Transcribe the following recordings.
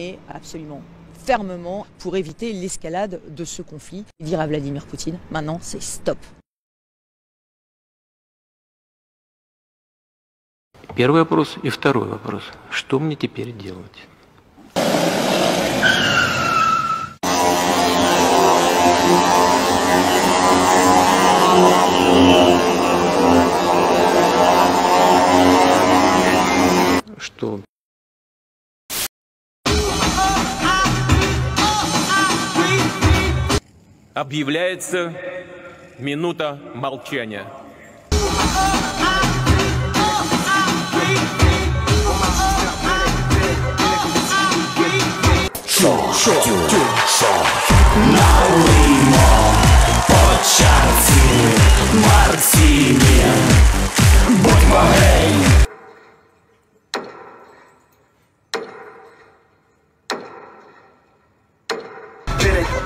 sanctionner absolument fermement pour éviter l'escalade de ce conflit. Et dire à Vladimir Poutine, maintenant c'est stop. Первый вопрос и второй вопрос. Что мне теперь делать? Что? Объявляется минута молчания.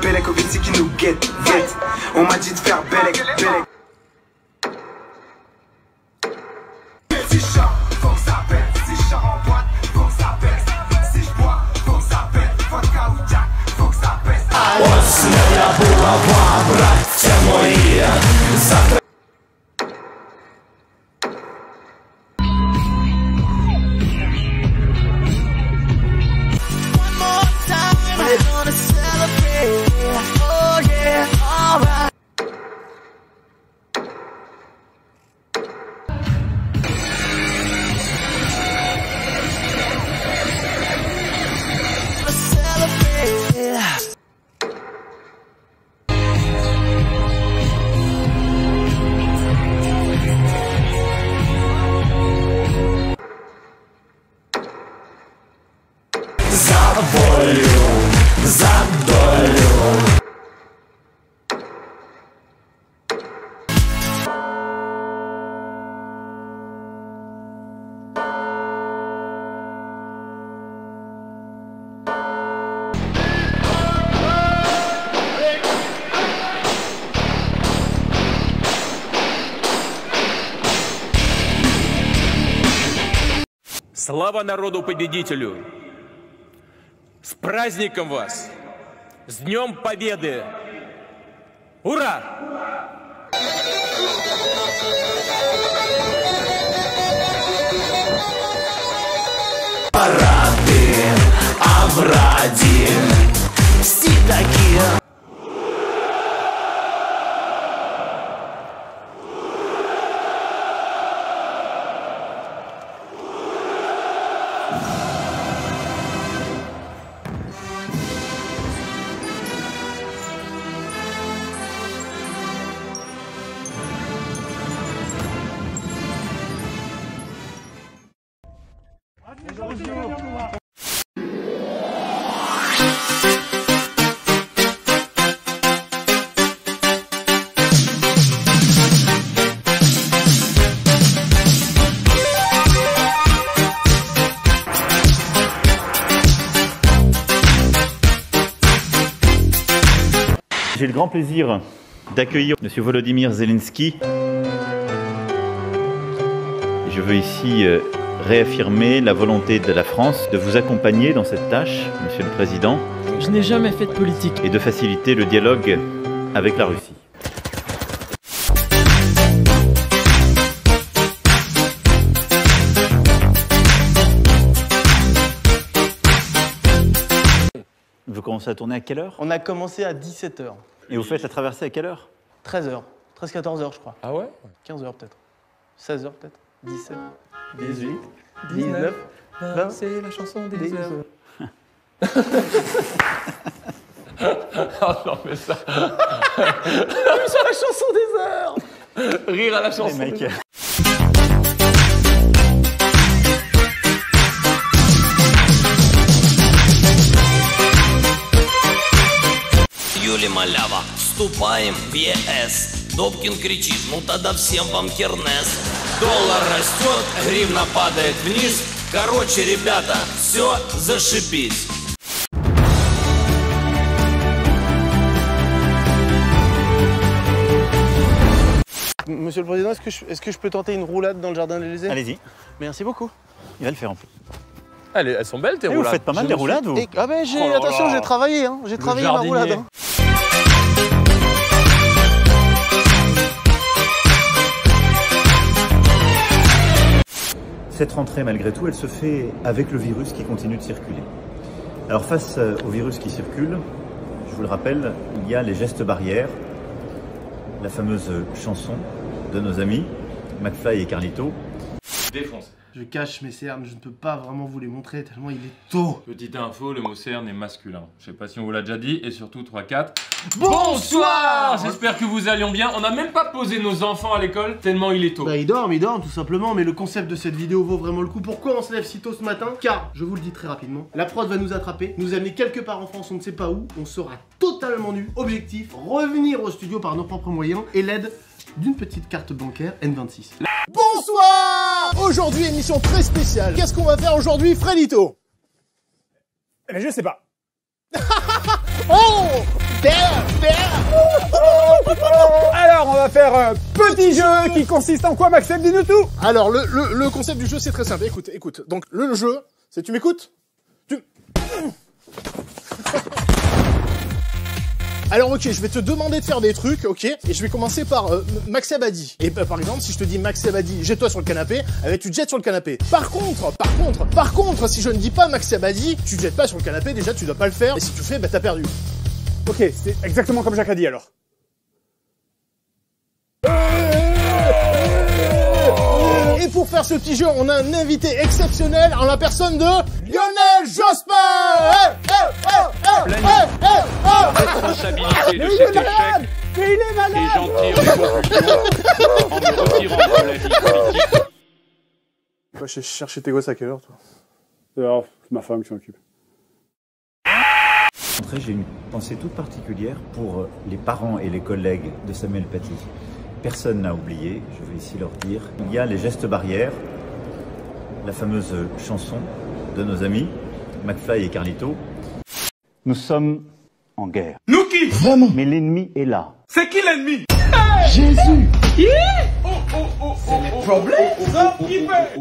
Belek, au c'est qui nous guette. On m'a dit de faire Belek. Si je chante, faut que ça pète. Si je chante en boîte, faut que ça pète. Si je bois, faut que ça pète. Vodka ou Jack, faut que ça pète. Ось моя булава, братья мои. За долю. Слава народу-победителю! С праздником вас! С Днем Победы! Ура! Парады, овраги, все такие. J'ai le grand plaisir d'accueillir M. Volodymyr Zelensky. Je veux ici réaffirmer la volonté de la France de vous accompagner dans cette tâche, Monsieur le Président. Je n'ai jamais fait de politique. Et de faciliter le dialogue avec la Russie. Vous commencez à tourner à quelle heure? On a commencé à 17h. Et vous faites la traversée à quelle heure? 13h. 13-14h, je crois. Ah ouais? 15h peut-être. 16h peut-être. 17, 18, 19, 20. C'est la chanson des heures. Ah non, mais ça. Sur la chanson des heures. Rire à la chanson des heures. Юлия Малява, вступаем в ЕС. Добкин кричит, ну тогда всем вам кернес. Доллар растет, гривна падает вниз. Короче, ребята, все зашибись. Monsieur le Président, est-ce que je peux tenter une roulade dans le jardin de l'Élysée? Allez-y. Merci beaucoup. Il va le faire en plus. Elles sont belles tes Vous roulades. faites pas mal des roulades, vous? Ah ben Oh là attention, là. j'ai travaillé, hein. J'ai travaillé ma jardinier. roulade. Hein. Cette rentrée, malgré tout, elle se fait avec le virus qui continue de circuler. Alors face au virus qui circule, je vous le rappelle, il y a les gestes barrières, la fameuse chanson de nos amis, McFly et Carlito. Défonce. Je cache mes cernes, je ne peux pas vraiment vous les montrer tellement il est tôt. Petite info, le mot cerne est masculin. Je sais pas si on vous l'a déjà dit, et surtout 3-4. Bonsoir. J'espère que vous alliez bien. On n'a même pas posé nos enfants à l'école, tellement il est tôt. Bah ils dorment tout simplement, mais le concept de cette vidéo vaut vraiment le coup. Pourquoi on se lève si tôt ce matin? Car, je vous le dis très rapidement, la prod va nous attraper, nous amener quelque part en France, on ne sait pas où, on sera totalement nus. Objectif, revenir au studio par nos propres moyens et l'aide d'une petite carte bancaire N26. Bonsoir! Aujourd'hui, émission très spéciale. Qu'est-ce qu'on va faire aujourd'hui, Fredito? Eh ben, je sais pas. Oh! Alors, on va faire un petit jeu qui consiste en quoi, Maxime? Dis-nous tout! Alors, le concept du jeu, c'est très simple. Écoute. Donc, le jeu, c'est tu m'écoutes? Alors ok, je vais te demander de faire des trucs, ok? Et je vais commencer par Max Abadi. Et par exemple, si je te dis Max Abadi, jette-toi sur le canapé, tu te jettes sur le canapé. Par contre, si je ne dis pas Max Abadi, tu te jettes pas sur le canapé, déjà tu dois pas le faire. Et si tu le fais, bah t'as perdu. Ok, c'est exactement comme Jacques a dit alors. Et pour faire ce petit jeu, on a un invité exceptionnel en la personne de Lionel Jospin. La responsabilité de cet échec et j'en tire les conclusions en me retirant de la vie politique. Va chercher tes gosses à quelle heure, toi? Alors, c'est ma femme qui s'en occupe. J'ai une pensée toute particulière pour les parents et les collègues de Samuel Paty. Personne n'a oublié, je vais ici leur dire, il y a les gestes barrières, la fameuse chanson de nos amis, McFly et Carlito. Nous sommes en guerre. Nous qui? Vraiment? Mais l'ennemi est là. C'est qui l'ennemi? Jésus! C'est le problème, ça qui fait.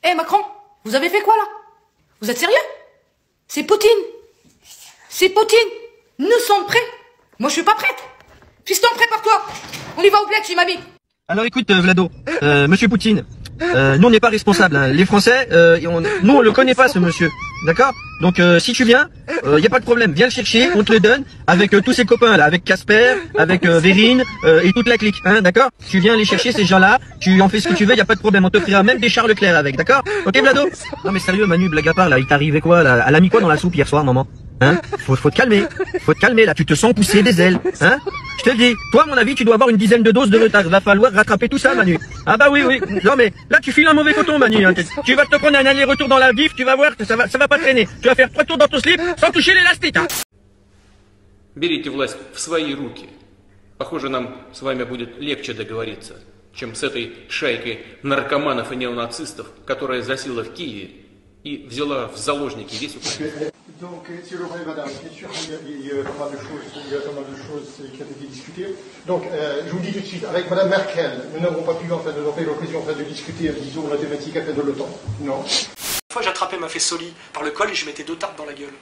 Eh Macron, vous avez fait quoi là? Vous êtes sérieux? C'est Poutine. C'est Poutine. Nous sommes prêts. Moi je suis pas prête. Fiston, prépare-toi. On y va au bled chez mamie. Alors écoute Vlado, monsieur Poutine, nous on n'est pas responsables, hein. Les Français, nous on le connaît pas ce monsieur, d'accord? Donc si tu viens, y a pas de problème, viens le chercher, on te le donne avec tous ses copains là, avec Casper, avec Vérine et toute la clique, hein, d'accord? Tu viens les chercher ces gens-là, tu en fais ce que tu veux, y a pas de problème, on t'offrira même des Charles Leclerc avec, d'accord? Ok Vlado? Non mais sérieux Manu, blague à part là, il t'arrivait quoi là? Elle a mis quoi dans la soupe hier soir maman? Hein? Faut te calmer là, tu te sens pousser des ailes, hein? Je te le dis, toi à mon avis tu dois avoir une dizaine de doses de retard, va falloir rattraper tout ça Manu. Ah bah oui, non mais là tu files un mauvais coton Manu, hein. Tu vas te prendre un aller-retour dans la vif, tu vas voir que ça va pas traîner. Tu vas faire 3 tours dans ton slip sans toucher l'élastique, hein. Берите власть в свои руки. Похоже, нам с вами будет легче договориться, чем с этой шайкой наркоманов и неонацистов, которая засела в Киеве и взяла в заложники весь Украину. Donc, si vous voulez, madame, bien sûr, il y a pas mal de choses qui ont été discutées. Donc, je vous dis tout de suite, avec madame Merkel, nous n'avons pas pu, enfin, nous avons eu l'occasion de discuter, disons, la thématique de l'OTAN. Non. Une fois, j'attrapais ma Fessoli par le col et je mettais 2 tartes dans la gueule.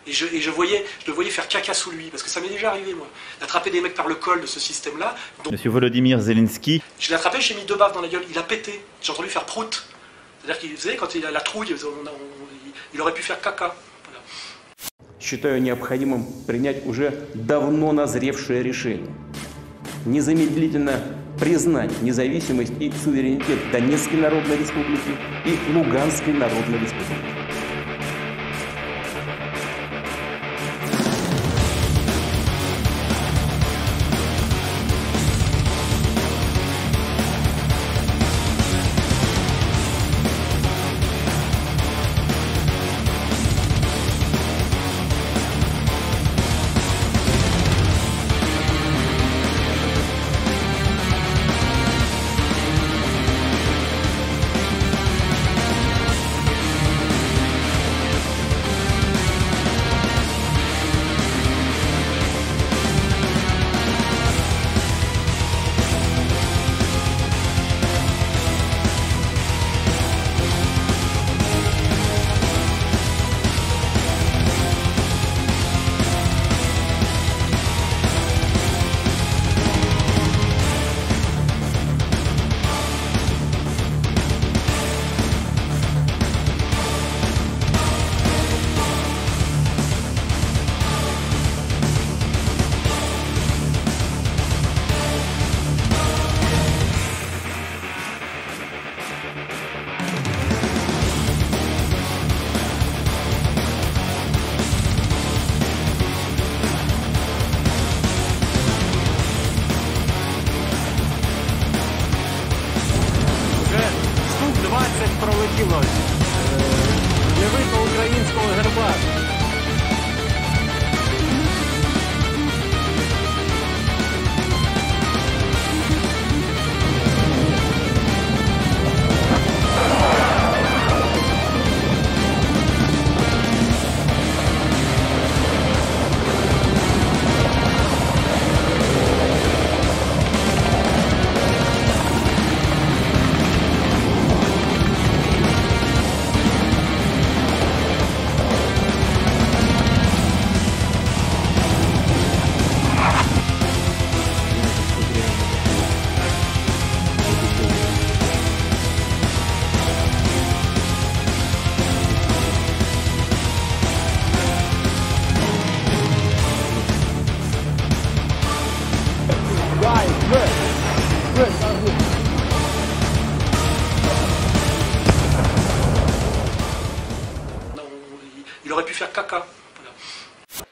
Et je le voyais faire caca sous lui, parce que ça m'est déjà arrivé, moi, d'attraper des mecs par le col de ce système-là. Monsieur Volodymyr Zelensky. Je l'ai attrapé, j'ai mis 2 baffes dans la gueule, il a pété. J'ai entendu faire prout. C'est-à-dire qu'il faisait, quand il a la trouille, il aurait pu faire caca. Считаю необходимым принять уже давно назревшее решение. Незамедлительно признать независимость и суверенитет Донецкой Народной Республики и Луганской Народной Республики. Il aurait pu faire caca.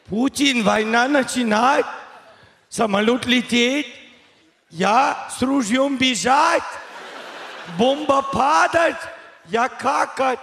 Путин, война начинает, самолет летит, я с ружьем бежать, бомба падает, я какать.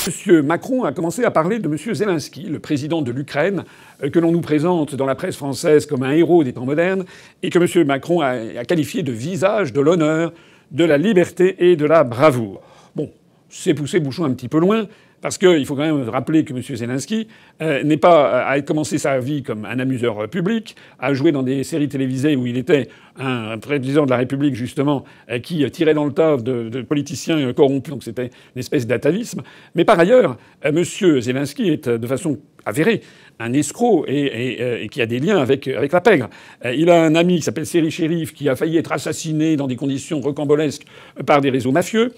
Monsieur Macron a commencé à parler de Monsieur Zelensky, le président de l'Ukraine, que l'on nous présente dans la presse française comme un héros des temps modernes, et que Monsieur Macron a qualifié de visage de l'honneur, de la liberté et de la bravoure. Bon, c'est poussé bouchon un petit peu loin, parce qu'il faut quand même rappeler que M. Zelensky a commencé sa vie comme un amuseur public, a joué dans des séries télévisées où il était un président de la République, justement, qui tirait dans le tas de politiciens corrompus, donc c'était une espèce d'atavisme. Mais par ailleurs, M. Zelensky est de façon avérée un escroc et qui a des liens avec la pègre. Il a un ami qui s'appelle Seri Sherif qui a failli être assassiné dans des conditions rocambolesques par des réseaux mafieux.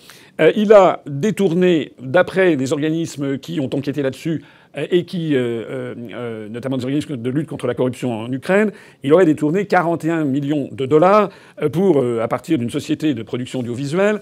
Il a détourné, d'après des organismes qui ont enquêté là-dessus, et qui, notamment des organismes de lutte contre la corruption en Ukraine, il aurait détourné 41 millions de dollars à partir d'une société de production audiovisuelle,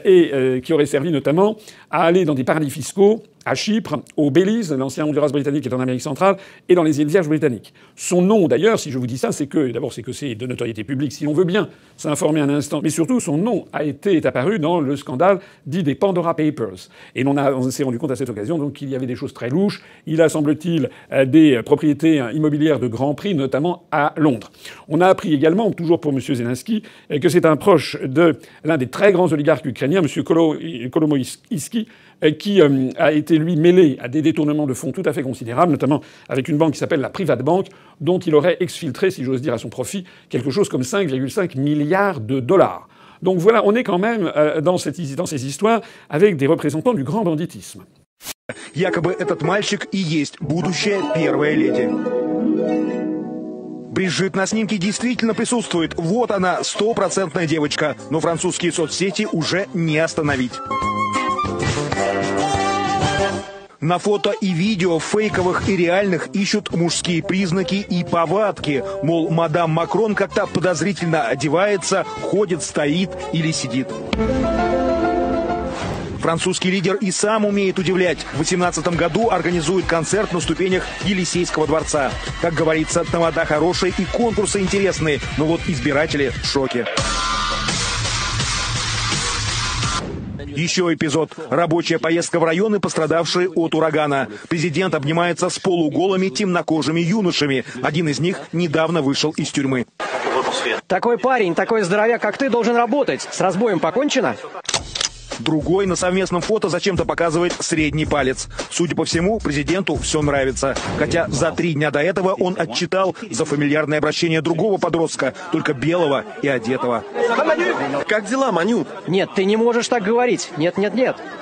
et qui aurait servi notamment à aller dans des paradis fiscaux, à Chypre, au Belize, l'ancien Honduras britannique est en Amérique centrale, et dans les îles Vierges britanniques. Son nom, d'ailleurs, si je vous dis ça, c'est que c'est de notoriété publique, si l'on veut bien s'informer un instant. Mais surtout, son nom est apparu dans le scandale dit des Pandora Papers. Et on s'est rendu compte à cette occasion donc qu'il y avait des choses très louches. Il a, semble-t-il, des propriétés immobilières de grand prix, notamment à Londres. On a appris également, toujours pour M. Zelensky, que c'est un proche de l'un des très grands oligarques ukrainiens, M. Kolomoïski, qui a été, lui, mêlé à des détournements de fonds tout à fait considérables, notamment avec une banque qui s'appelle la Privatbank, dont il aurait exfiltré, si j'ose dire, à son profit, quelque chose comme 5,5 milliards de dollars. Donc voilà, on est quand même dans ces histoires avec des représentants du grand banditisme. Якобы этот мальчик и есть будущая первая леди. Бриджит на снимке действительно присутствует. Вот она, 100% девочка. Но французские соцсети уже не остановить. На фото и видео фейковых и реальных ищут мужские признаки и повадки. Мол, мадам Макрон как-то подозрительно одевается, ходит, стоит или сидит. Французский лидер и сам умеет удивлять. В 2018 году организует концерт на ступенях Елисейского дворца. Как говорится, тамада хорошая и конкурсы интересные, но вот избиратели в шоке. Еще эпизод. Рабочая поездка в районы, пострадавшие от урагана. Президент обнимается с полуголыми темнокожими юношами. Один из них недавно вышел из тюрьмы. Такой парень, такой здоровяк, как ты, должен работать. С разбоем покончено? Другой на совместном фото зачем-то показывает средний палец. Судя по всему, президенту все нравится. Хотя за 3 дня до этого он отчитал за фамильярное обращение другого подростка, только белого и одетого. Как дела, Манют? Нет, ты не можешь так говорить. Нет.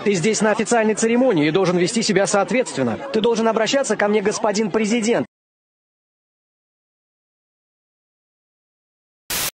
Ты здесь на официальной церемонии и должен вести себя соответственно. Ты должен обращаться ко мне, господин президент.